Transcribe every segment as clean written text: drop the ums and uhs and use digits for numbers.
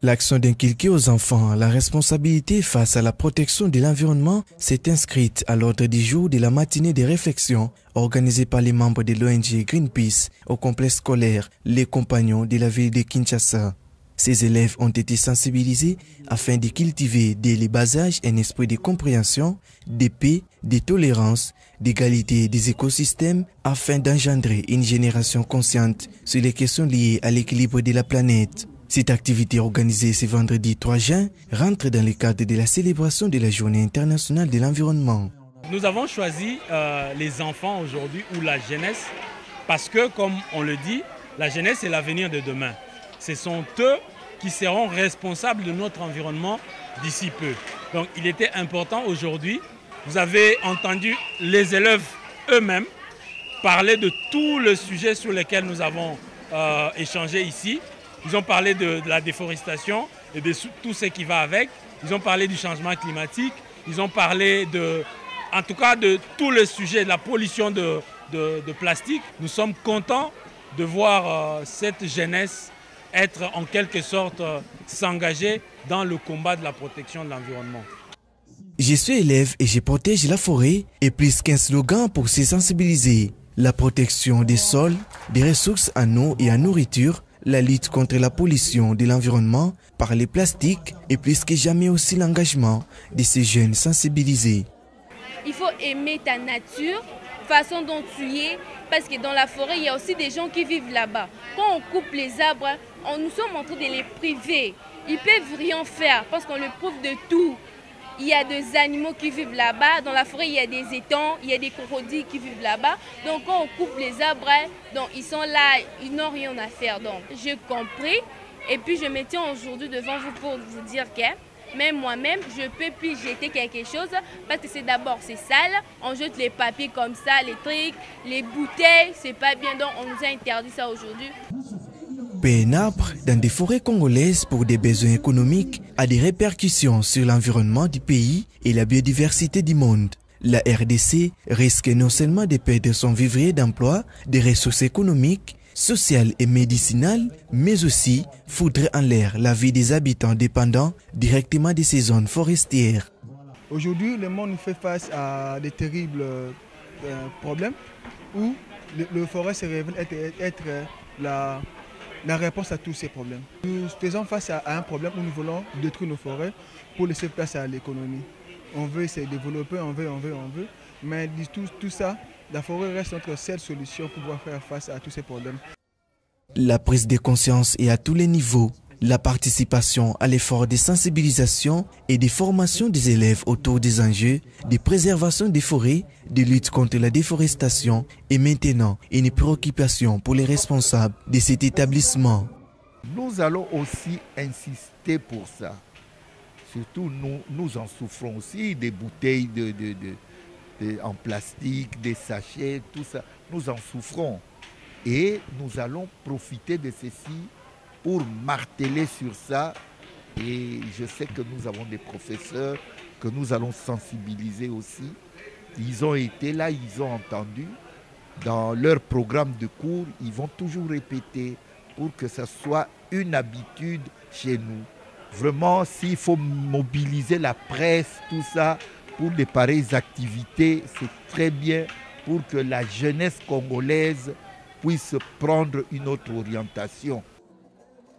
L'action d'inculquer aux enfants la responsabilité face à la protection de l'environnement s'est inscrite à l'ordre du jour de la matinée des réflexions organisée par les membres de l'ONG Greenpeace au complexe scolaire Les Compagnons de la ville de Kinshasa. Ces élèves ont été sensibilisés afin de cultiver dès le bas âge un esprit de compréhension, de paix, de tolérance, d'égalité des écosystèmes afin d'engendrer une génération consciente sur les questions liées à l'équilibre de la planète. Cette activité organisée ce vendredi 3 juin rentre dans le cadre de la célébration de la Journée internationale de l'environnement. Nous avons choisi les enfants aujourd'hui ou la jeunesse parce que, comme on le dit, la jeunesse est l'avenir de demain. Ce sont eux qui seront responsables de notre environnement d'ici peu. Donc il était important aujourd'hui, vous avez entendu les élèves eux-mêmes parler de tous les sujets sur lesquels nous avons échangé ici. Ils ont parlé de la déforestation et de tout ce qui va avec. Ils ont parlé du changement climatique. Ils ont parlé en tout cas de tous les sujets, de la pollution de plastique. Nous sommes contents de voir cette jeunesse être en quelque sorte s'engager dans le combat de la protection de l'environnement. Je suis élève et je protège la forêt et plus qu'un slogan pour se sensibiliser. La protection des sols, des ressources en eau et en nourriture, la lutte contre la pollution de l'environnement par les plastiques et plus que jamais aussi l'engagement de ces jeunes sensibilisés. Il faut aimer ta nature, façon dont tu es, parce que dans la forêt, il y a aussi des gens qui vivent là-bas. Quand on coupe les arbres, nous sommes en train de les priver. Ils ne peuvent rien faire parce qu'on leur prouve de tout. Il y a des animaux qui vivent là-bas. Dans la forêt, il y a des étangs, il y a des crocodiles qui vivent là-bas. Donc quand on coupe les arbres, donc, ils sont là, ils n'ont rien à faire. Donc j'ai compris. Et puis je me tiens aujourd'hui devant vous pour vous dire que même moi-même, je peux plus jeter quelque chose parce que c'est d'abord c'est sale. On jette les papiers comme ça, les trucs, les bouteilles, c'est pas bien. Donc on nous a interdit ça aujourd'hui. Couper un arbre dans des forêts congolaises pour des besoins économiques a des répercussions sur l'environnement du pays et la biodiversité du monde. La RDC risque non seulement de perdre son vivrier d'emploi, des ressources économiques, sociales et médicinales, mais aussi foudre en l'air la vie des habitants dépendants directement de ces zones forestières. Aujourd'hui, le monde fait face à des terribles problèmes où le forêt se révèle être la réponse à tous ces problèmes. Nous faisons face à un problème où nous voulons détruire nos forêts pour laisser place à l'économie. On veut se développer, on veut, mais tout ça, la forêt reste notre seule solution pour pouvoir faire face à tous ces problèmes. La prise de conscience est à tous les niveaux. La participation à l'effort de sensibilisation et de formation des élèves autour des enjeux de préservation des forêts, de lutte contre la déforestation est maintenant une préoccupation pour les responsables de cet établissement. Nous allons aussi insister pour ça. Surtout nous en souffrons aussi des bouteilles en plastique, des sachets, tout ça. Nous en souffrons. Et nous allons profiter de ceci pour marteler sur ça. Et je sais que nous avons des professeurs que nous allons sensibiliser aussi. Ils ont été là, ils ont entendu. Dans leur programme de cours, ils vont toujours répéter pour que ce soit une habitude chez nous. Vraiment, s'il faut mobiliser la presse, tout ça, pour les pareilles activités, c'est très bien pour que la jeunesse congolaise puisse prendre une autre orientation.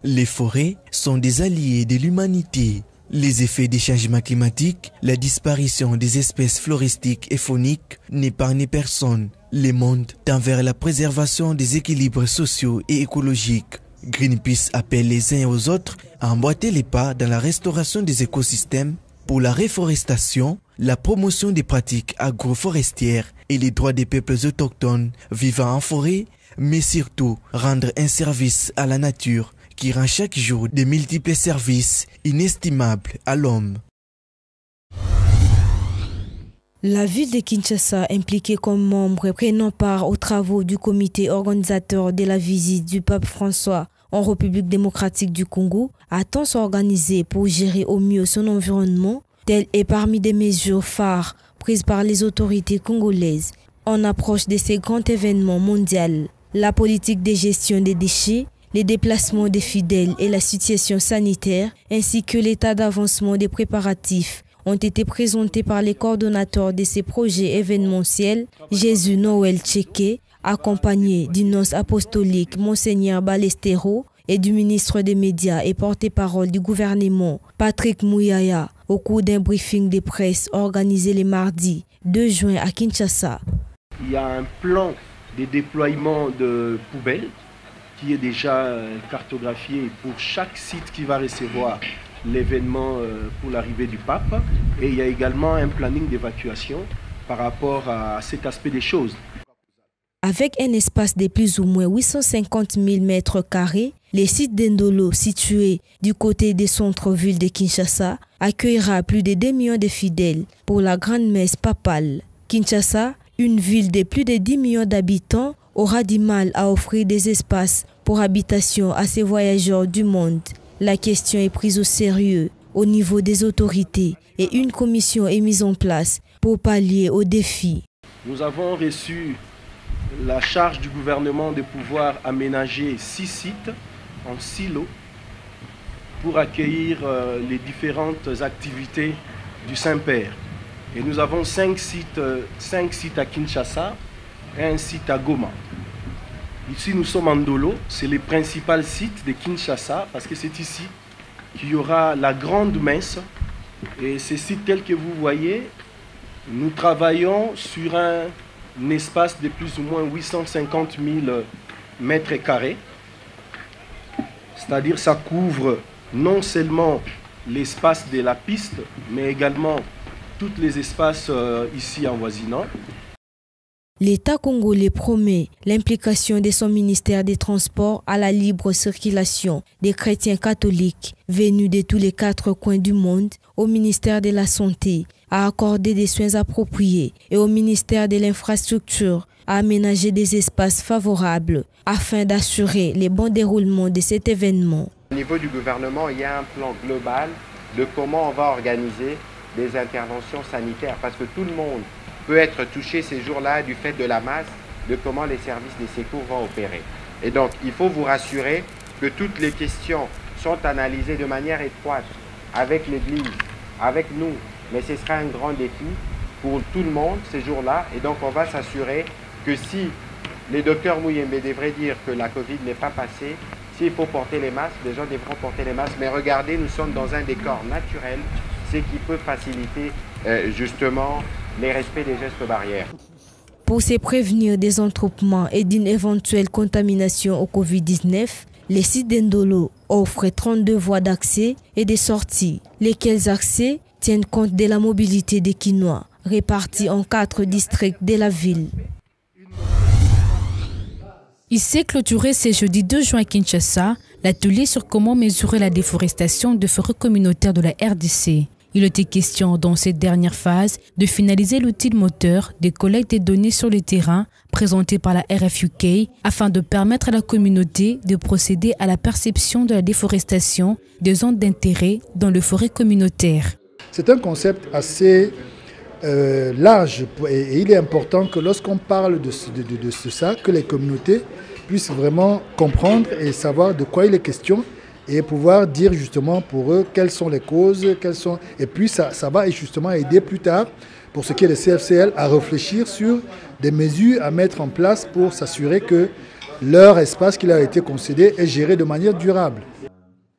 Les forêts sont des alliés de l'humanité. Les effets des changements climatiques, la disparition des espèces floristiques et fauniques n'épargnent personne. Le monde tend vers la préservation des équilibres sociaux et écologiques. Greenpeace appelle les uns aux autres à emboîter les pas dans la restauration des écosystèmes pour la réforestation, la promotion des pratiques agroforestières et les droits des peuples autochtones vivant en forêt, mais surtout rendre un service à la nature qui rend chaque jour de multiples services inestimables à l'homme. La ville de Kinshasa, impliquée comme membre prenant part aux travaux du comité organisateur de la visite du pape François en République démocratique du Congo, attend s'organiser pour gérer au mieux son environnement. Telle est parmi des mesures phares prises par les autorités congolaises en approche de ces grands événements mondiaux. La politique de gestion des déchets les déplacements des fidèles et la situation sanitaire, ainsi que l'état d'avancement des préparatifs, ont été présentés par les coordonnateurs de ces projets événementiels, Jésus Noël Tchéké, accompagné du nonce apostolique Monseigneur Balestero et du ministre des Médias et porte-parole du gouvernement, Patrick Mouyaya, au cours d'un briefing de presse organisé le mardi 2 juin à Kinshasa. Il y a un plan de déploiement de poubelles qui est déjà cartographié pour chaque site qui va recevoir l'événement pour l'arrivée du pape. Et il y a également un planning d'évacuation par rapport à cet aspect des choses. Avec un espace de plus ou moins 850 000 mètres carrés, le site d'Endolo, situé du côté des centres-villes de Kinshasa, accueillera plus de 2 millions de fidèles pour la grande messe papale. Kinshasa, une ville de plus de 10 millions d'habitants, aura du mal à offrir des espaces pour habitation à ces voyageurs du monde. La question est prise au sérieux au niveau des autorités et une commission est mise en place pour pallier aux défis. Nous avons reçu la charge du gouvernement de pouvoir aménager 6 sites en silos pour accueillir les différentes activités du Saint-Père. Et nous avons 5 sites à Kinshasa et un site à Goma. Ici, nous sommes en Ndolo, c'est le principal site de Kinshasa, parce que c'est ici qu'il y aura la grande messe. Et ces sites tels que vous voyez, nous travaillons sur un espace de plus ou moins 850 000 mètres carrés. C'est-à-dire ça couvre non seulement l'espace de la piste, mais également tous les espaces ici avoisinants. L'État congolais promet l'implication de son ministère des Transports à la libre circulation des chrétiens catholiques venus de tous les 4 coins du monde, au ministère de la Santé à accorder des soins appropriés et au ministère de l'Infrastructure à aménager des espaces favorables afin d'assurer le bon déroulement de cet événement. Au niveau du gouvernement, il y a un plan global de comment on va organiser des interventions sanitaires parce que tout le monde peut être touché ces jours-là du fait de la masse, de comment les services de secours vont opérer. Et donc, il faut vous rassurer que toutes les questions sont analysées de manière étroite avec l'Église, avec nous. Mais ce sera un grand défi pour tout le monde ces jours-là. Et donc, on va s'assurer que si les docteurs Mouyembe devraient dire que la Covid n'est pas passée, s'il faut porter les masques, les gens devront porter les masques. Mais regardez, nous sommes dans un décor naturel, ce qui peut faciliter justement les respects des gestes barrières. Pour se prévenir des attroupements et d'une éventuelle contamination au Covid-19, les sites d'Endolo offrent 32 voies d'accès et de sortie, lesquels accès tiennent compte de la mobilité des Kinois, répartis en 4 districts de la ville. Il s'est clôturé ce jeudi 2 juin à Kinshasa, l'atelier sur comment mesurer la déforestation de forêts communautaires de la RDC. Il était question dans cette dernière phase de finaliser l'outil moteur de collecte des données sur le terrain présenté par la RFUK afin de permettre à la communauté de procéder à la perception de la déforestation des zones d'intérêt dans les forêts communautaires. C'est un concept assez large et il est important que lorsqu'on parle de ça, que les communautés puissent vraiment comprendre et savoir de quoi il est question et pouvoir dire justement pour eux quelles sont les causes, et puis ça va justement aider plus tard pour ce qui est des CFCL à réfléchir sur des mesures à mettre en place pour s'assurer que leur espace qui leur a été concédé est géré de manière durable.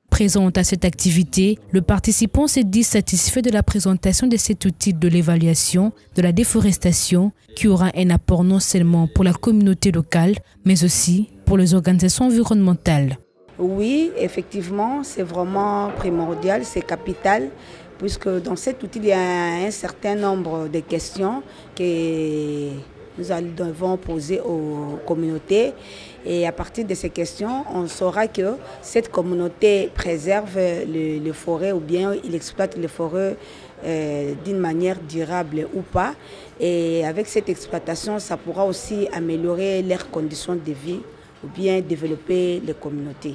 Présente à cette activité, le participant s'est dit satisfait de la présentation de cet outil de l'évaluation de la déforestation qui aura un apport non seulement pour la communauté locale, mais aussi pour les organisations environnementales. Oui, effectivement, c'est vraiment primordial, c'est capital, puisque dans cet outil, il y a un certain nombre de questions que nous devons poser aux communautés. Et à partir de ces questions, on saura que cette communauté préserve les forêts ou bien il exploite les forêts d'une manière durable ou pas. Et avec cette exploitation, ça pourra aussi améliorer leurs conditions de vie ou bien développer les communautés.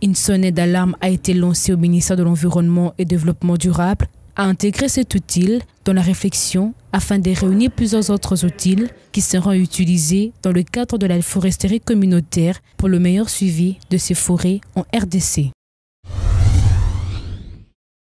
Une sonnette d'alarme a été lancée au ministère de l'Environnement et du Développement durable a intégré cet outil dans la réflexion afin de réunir plusieurs autres outils qui seront utilisés dans le cadre de la foresterie communautaire pour le meilleur suivi de ces forêts en RDC.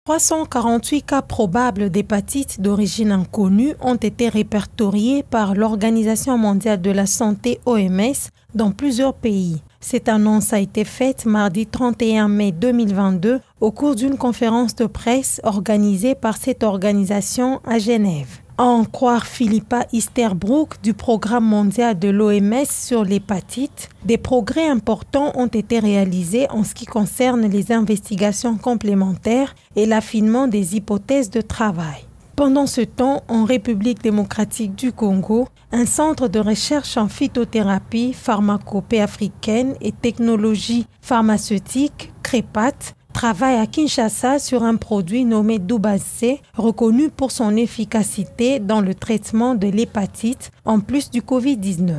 348 cas probables d'hépatite d'origine inconnue ont été répertoriés par l'Organisation mondiale de la santé OMS dans plusieurs pays. Cette annonce a été faite mardi 31 mai 2022 au cours d'une conférence de presse organisée par cette organisation à Genève. À en croire Philippa Easterbrook du Programme mondial de l'OMS sur l'hépatite, des progrès importants ont été réalisés en ce qui concerne les investigations complémentaires et l'affinement des hypothèses de travail. Pendant ce temps, en République démocratique du Congo, un centre de recherche en phytothérapie, pharmacopée africaine et technologie pharmaceutique, CREPAT, travaille à Kinshasa sur un produit nommé Dubase, reconnu pour son efficacité dans le traitement de l'hépatite, en plus du Covid-19.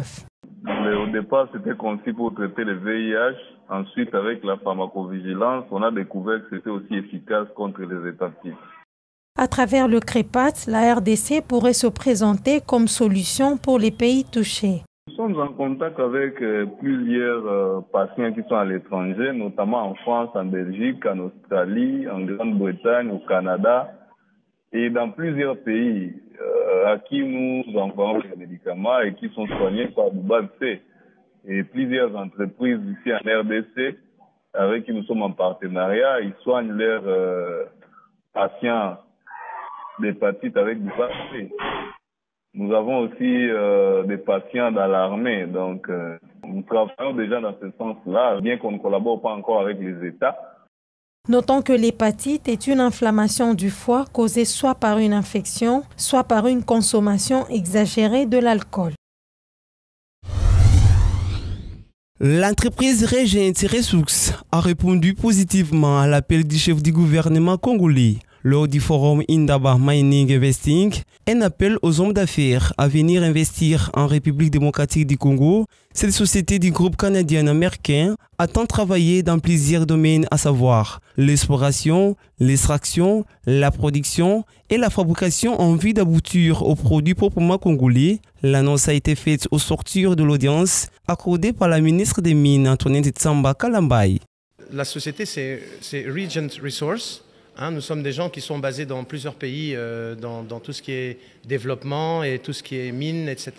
Au départ, c'était conçu pour traiter le VIH. Ensuite, avec la pharmacovigilance, on a découvert que c'était aussi efficace contre les hépatites. À travers le CREPAT, la RDC pourrait se présenter comme solution pour les pays touchés. Nous sommes en contact avec plusieurs patients qui sont à l'étranger, notamment en France, en Belgique, en Australie, en Grande-Bretagne, au Canada et dans plusieurs pays à qui nous envoyons les médicaments et qui sont soignés par Dubase. Et plusieurs entreprises ici en RDC avec qui nous sommes en partenariat, ils soignent leurs patients d'hépatite avec Dubase. Nous avons aussi des patients dans l'armée, donc nous travaillons déjà dans ce sens-là, bien qu'on ne collabore pas encore avec les États. Notons que l'hépatite est une inflammation du foie causée soit par une infection, soit par une consommation exagérée de l'alcool. L'entreprise Regent Ressources a répondu positivement à l'appel du chef du gouvernement congolais. Lors du forum Indaba Mining Investing, un appel aux hommes d'affaires à venir investir en République démocratique du Congo. Cette société du groupe canadien-américain attend travailler dans plusieurs domaines, à savoir l'exploration, l'extraction, la production et la fabrication en vue d'aboutir aux produits proprement congolais. L'annonce a été faite au sortir de l'audience accordée par la ministre des Mines, Antoinette Tsamba Kalambay. La société, c'est Regent Resources. Nous sommes des gens qui sont basés dans plusieurs pays, dans tout ce qui est développement et tout ce qui est mines, etc.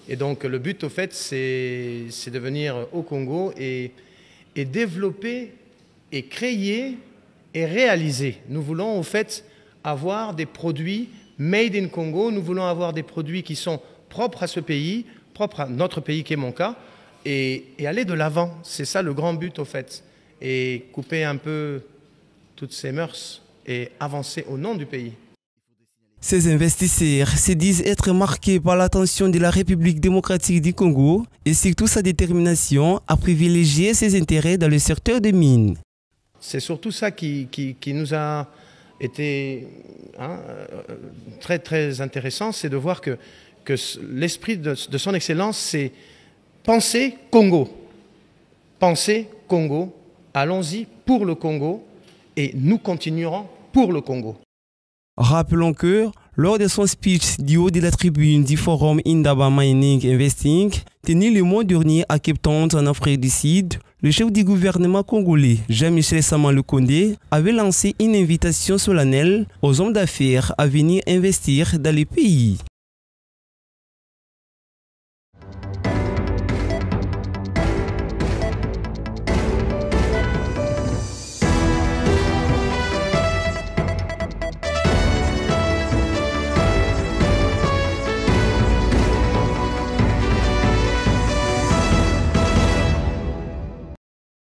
Et donc le but, au fait, c'est de venir au Congo et développer et créer et réaliser. Nous voulons, au fait, avoir des produits made in Congo. Nous voulons avoir des produits qui sont propres à ce pays, propres à notre pays qui est mon cas, et aller de l'avant. C'est ça le grand but, au fait. Et couper un peu toutes ces mœurs et avancer au nom du pays. Ces investisseurs se disent être marqués par l'attention de la République démocratique du Congo et surtout sa détermination à privilégier ses intérêts dans le secteur des mines. C'est surtout ça qui nous a été très très intéressant, c'est de voir que l'esprit de son excellence, c'est penser Congo. Penser Congo, allons-y pour le Congo. Et nous continuerons pour le Congo. Rappelons que, lors de son speech du haut de la tribune du forum Indaba Mining Investing, tenu le mois dernier à Cape Town en Afrique du Sud, le chef du gouvernement congolais, Jean-Michel Sama Lukonde, avait lancé une invitation solennelle aux hommes d'affaires à venir investir dans le pays.